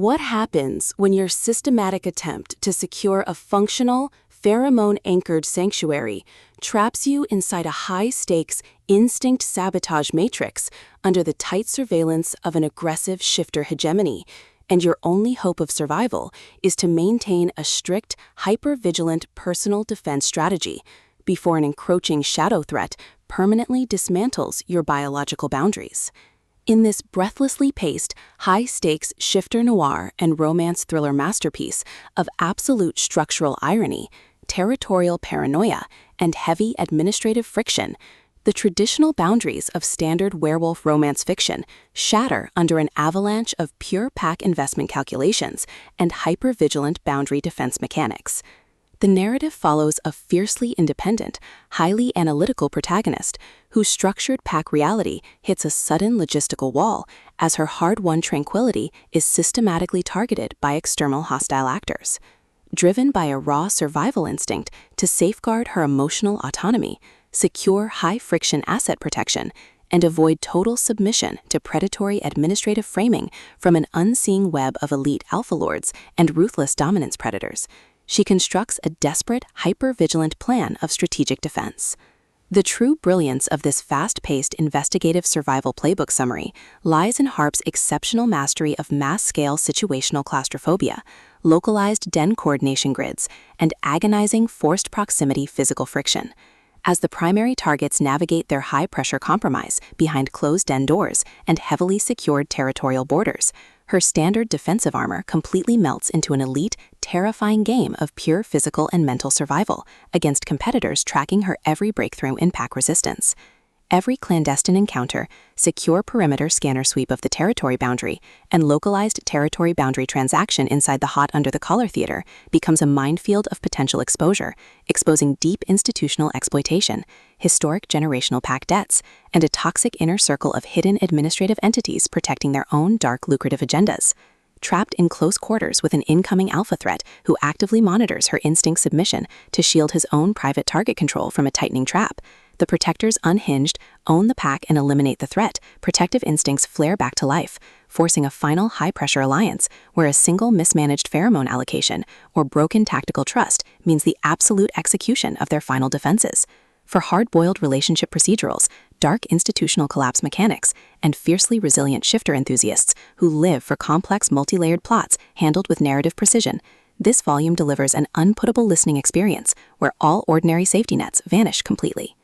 What happens when your systematic attempt to secure a functional, pheromone-anchored sanctuary traps you inside a high-stakes, instinct sabotage matrix under the tight surveillance of an aggressive shifter hegemony, and your only hope of survival is to maintain a strict, hyper-vigilant personal defense strategy before an encroaching shadow threat permanently dismantles your biological boundaries? In this breathlessly paced, high-stakes shifter noir and romance thriller masterpiece of absolute structural irony, territorial paranoia, and heavy administrative friction, the traditional boundaries of standard werewolf romance fiction shatter under an avalanche of pure pack investment calculations and hyper-vigilant boundary defense mechanics. The narrative follows a fiercely independent, highly analytical protagonist whose structured pack reality hits a sudden logistical wall as her hard-won tranquility is systematically targeted by external hostile actors. Driven by a raw survival instinct to safeguard her emotional autonomy, secure high-friction asset protection, and avoid total submission to predatory administrative framing from an unseeing web of elite alpha lords and ruthless dominance predators, she constructs a desperate, hyper-vigilant plan of strategic defense. The true brilliance of this fast-paced investigative survival playbook summary lies in Harp's exceptional mastery of mass-scale situational claustrophobia, localized den coordination grids, and agonizing forced proximity physical friction. As the primary targets navigate their high-pressure compromise behind closed den doors and heavily secured territorial borders, her standard defensive armor completely melts into an elite, terrifying game of pure physical and mental survival against competitors tracking her every breakthrough in pack resistance. Every clandestine encounter, secure perimeter scanner sweep of the territory boundary, and localized territory boundary transaction inside the hot under-the-collar theater becomes a minefield of potential exposure, exposing deep institutional exploitation, historic generational pack debts, and a toxic inner circle of hidden administrative entities protecting their own dark lucrative agendas. Trapped in close quarters with an incoming alpha threat who actively monitors her instinct submission to shield his own private target control from a tightening trap, the protectors unhinged, own the pack and eliminate the threat. Protective instincts flare back to life, forcing a final high-pressure alliance where a single mismanaged pheromone allocation or broken tactical trust means the absolute execution of their final defenses. For hard-boiled relationship procedurals, dark institutional collapse mechanics, and fiercely resilient shifter enthusiasts who live for complex multi-layered plots handled with narrative precision, this volume delivers an unputtable listening experience where all ordinary safety nets vanish completely.